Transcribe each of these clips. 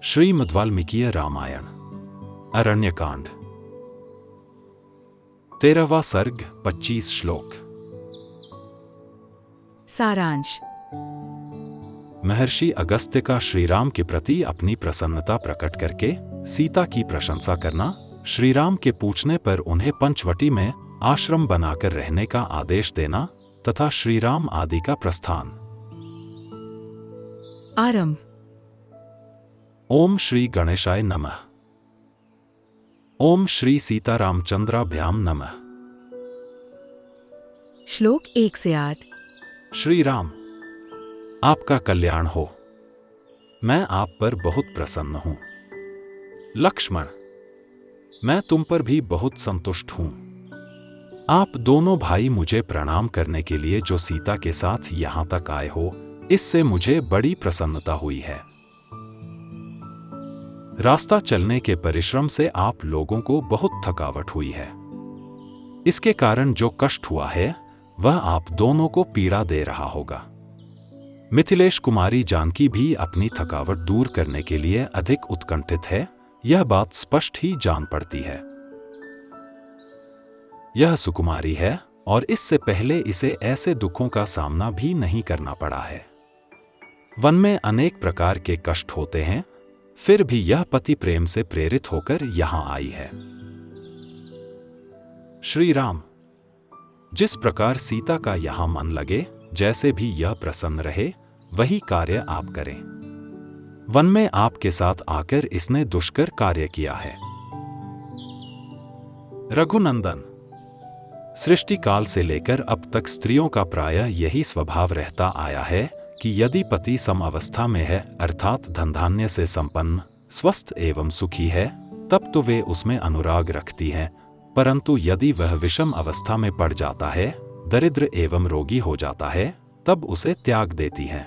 श्रीमद् वाल्मीकीय रामायण अरण्यकांड 13वां सर्ग 25 श्लोक। सारांश। महर्षि अगस्त्य का श्रीराम के प्रति अपनी प्रसन्नता प्रकट करके सीता की प्रशंसा करना, श्रीराम के पूछने पर उन्हें पंचवटी में आश्रम बनाकर रहने का आदेश देना तथा श्रीराम आदि का प्रस्थान। आरंभ। ओम श्री गणेशाय नमः। ओम श्री सीतारामचंद्राभ्याम नमः। श्लोक 1 से 8। श्री राम, आपका कल्याण हो। मैं आप पर बहुत प्रसन्न हूं। लक्ष्मण, मैं तुम पर भी बहुत संतुष्ट हूं। आप दोनों भाई मुझे प्रणाम करने के लिए जो सीता के साथ यहां तक आए हो, इससे मुझे बड़ी प्रसन्नता हुई है। रास्ता चलने के परिश्रम से आप लोगों को बहुत थकावट हुई है। इसके कारण जो कष्ट हुआ है वह आप दोनों को पीड़ा दे रहा होगा। मिथिलेश कुमारी जानकी भी अपनी थकावट दूर करने के लिए अधिक उत्कंठित है, यह बात स्पष्ट ही जान पड़ती है। यह सुकुमारी है और इससे पहले इसे ऐसे दुखों का सामना भी नहीं करना पड़ा है। वन में अनेक प्रकार के कष्ट होते हैं, फिर भी यह पति प्रेम से प्रेरित होकर यहां आई है। श्री राम, जिस प्रकार सीता का यहां मन लगे, जैसे भी यह प्रसन्न रहे, वही कार्य आप करें। वन में आपके साथ आकर इसने दुष्कर कार्य किया है। रघुनंदन, सृष्टि काल से लेकर अब तक स्त्रियों का प्रायः यही स्वभाव रहता आया है कि यदि पति सम अवस्था में है, अर्थात धन धान्य से संपन्न, स्वस्थ एवं सुखी है, तब तो वे उसमें अनुराग रखती हैं, परंतु यदि वह विषम अवस्था में पड़ जाता है, दरिद्र एवं रोगी हो जाता है, तब उसे त्याग देती हैं।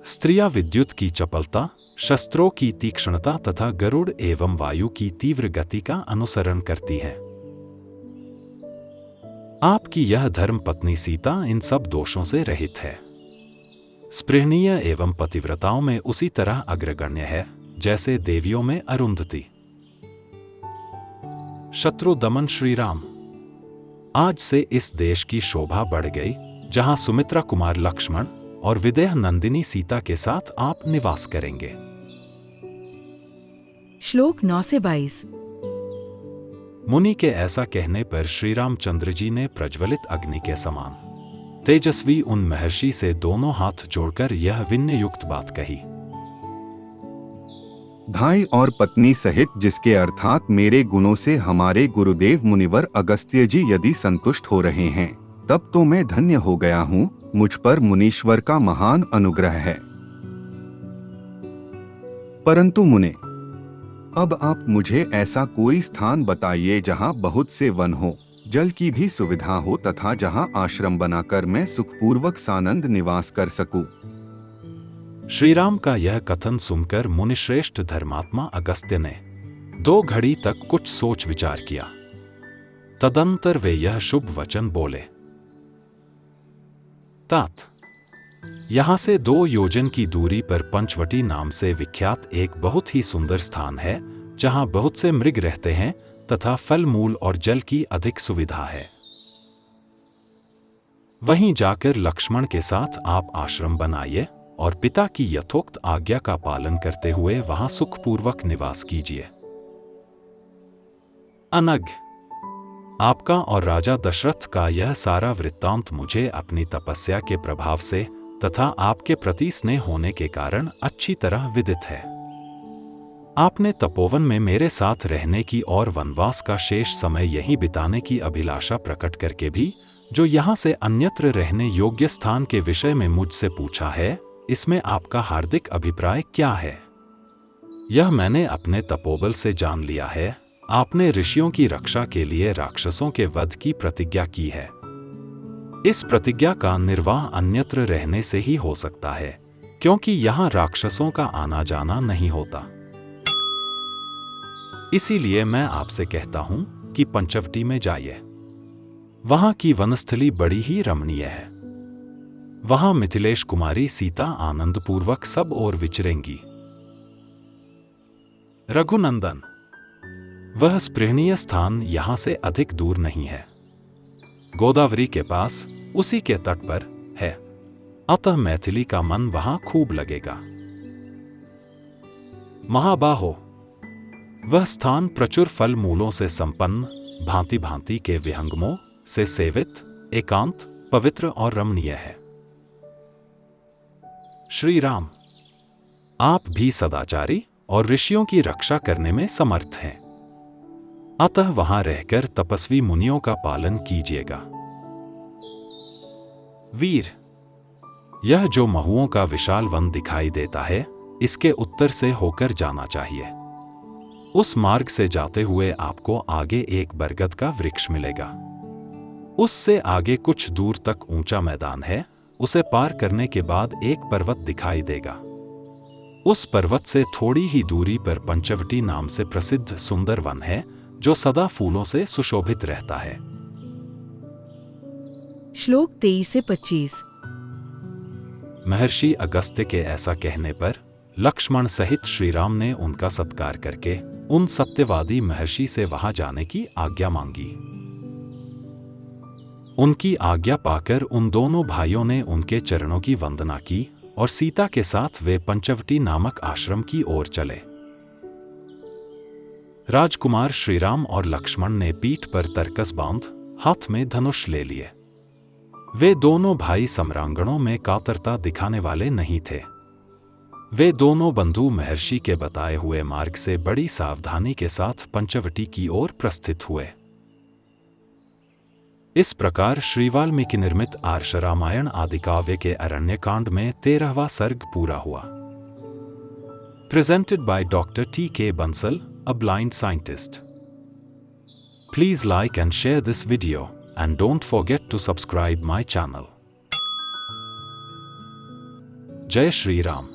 स्त्रियां विद्युत की चपलता, शस्त्रों की तीक्ष्णता तथा गरुड़ एवं वायु की तीव्र गति का अनुसरण करती हैं। आपकी यह धर्म पत्नी सीता इन सब दोषों से रहित है। स्पृहणीय एवं पतिव्रताओं में उसी तरह अग्रगण्य है जैसे देवियों में अरुंधति। शत्रु दमन। श्री राम, आज से इस देश की शोभा बढ़ गई, जहां सुमित्रा कुमार लक्ष्मण और विदेह नंदिनी सीता के साथ आप निवास करेंगे। श्लोक 9 से 22। मुनि के ऐसा कहने पर श्री रामचंद्र जी ने प्रज्वलित अग्नि के समान तेजस्वी उन महर्षि से दोनों हाथ जोड़कर यह विनययुक्त बात कही। भाई और पत्नी सहित जिसके अर्थात मेरे गुणों से हमारे गुरुदेव मुनिवर अगस्त्य जी यदि संतुष्ट हो रहे हैं, तब तो मैं धन्य हो गया हूँ। मुझ पर मुनीश्वर का महान अनुग्रह है। परंतु मुने, अब आप मुझे ऐसा कोई स्थान बताइए जहाँ बहुत से वन हो, जल की भी सुविधा हो तथा जहाँ आश्रम बनाकर मैं सुखपूर्वक सानंद निवास कर सकूं। श्रीराम का यह कथन सुनकर मुनिश्रेष्ठ धर्मात्मा अगस्त्य ने 2 घड़ी तक कुछ सोच विचार किया। तदंतर वे यह शुभ वचन बोले। तात, यहां से 2 योजन की दूरी पर पंचवटी नाम से विख्यात एक बहुत ही सुंदर स्थान है, जहां बहुत से मृग रहते हैं तथा फल मूल और जल की अधिक सुविधा है। वहीं जाकर लक्ष्मण के साथ आप आश्रम बनाइए और पिता की यथोक्त आज्ञा का पालन करते हुए वहां सुखपूर्वक निवास कीजिए। अनग, आपका और राजा दशरथ का यह सारा वृत्तांत मुझे अपनी तपस्या के प्रभाव से तथा आपके प्रति स्नेह होने के कारण अच्छी तरह विदित है। आपने तपोवन में मेरे साथ रहने की और वनवास का शेष समय यहीं बिताने की अभिलाषा प्रकट करके भी जो यहाँ से अन्यत्र रहने योग्य स्थान के विषय में मुझसे पूछा है, इसमें आपका हार्दिक अभिप्राय क्या है? यह मैंने अपने तपोबल से जान लिया है। आपने ऋषियों की रक्षा के लिए राक्षसों के वध की प्रतिज्ञा की है। इस प्रतिज्ञा का निर्वाह अन्यत्र रहने से ही हो सकता है, क्योंकि यहां राक्षसों का आना जाना नहीं होता। इसीलिए मैं आपसे कहता हूं कि पंचवटी में जाइए। वहां की वनस्थली बड़ी ही रमणीय है। वहां मिथिलेश कुमारी सीता आनंदपूर्वक सब ओर विचरेंगी। रघुनंदन, वह स्पृहणीय स्थान यहां से अधिक दूर नहीं है, गोदावरी के पास, उसी के तट पर है, अतः मैथिली का मन वहां खूब लगेगा। महाबाहो, वह स्थान प्रचुर फल मूलों से संपन्न, भांति भांति के विहंगमों से सेवित, एकांत, पवित्र और रमणीय है। श्री राम, आप भी सदाचारी और ऋषियों की रक्षा करने में समर्थ हैं, अतः वहां रहकर तपस्वी मुनियों का पालन कीजिएगा। वीर, यह जो महुओं का विशाल वन दिखाई देता है, इसके उत्तर से होकर जाना चाहिए। उस मार्ग से जाते हुए आपको आगे एक बरगद का वृक्ष मिलेगा। उससे आगे कुछ दूर तक ऊंचा मैदान है, उसे पार करने के बाद एक पर्वत दिखाई देगा। उस पर्वत से थोड़ी ही दूरी पर पंचवटी नाम से प्रसिद्ध सुंदर वन है, जो सदा फूलों से सुशोभित रहता है। श्लोक 23 से 25। महर्षि अगस्त्य के ऐसा कहने पर लक्ष्मण सहित श्रीराम ने उनका सत्कार करके उन सत्यवादी महर्षि से वहां जाने की आज्ञा मांगी। उनकी आज्ञा पाकर उन दोनों भाइयों ने उनके चरणों की वंदना की और सीता के साथ वे पंचवटी नामक आश्रम की ओर चले। राजकुमार श्रीराम और लक्ष्मण ने पीठ पर तरकस बांध, हाथ में धनुष ले लिए। वे दोनों भाई सम्रांगणों में कातरता दिखाने वाले नहीं थे। वे दोनों बंधु महर्षि के बताए हुए मार्ग से बड़ी सावधानी के साथ पंचवटी की ओर प्रस्थित हुए। इस प्रकार श्री वाल्मीकि निर्मित आर्ष रामायण आदि काव्य के अरण्यकांड में 13वां सर्ग पूरा हुआ। Presented by doctor T.K. Bansal, a blind scientist. Please like and share this video, and don't forget to subscribe my channel. Jai Shri Ram.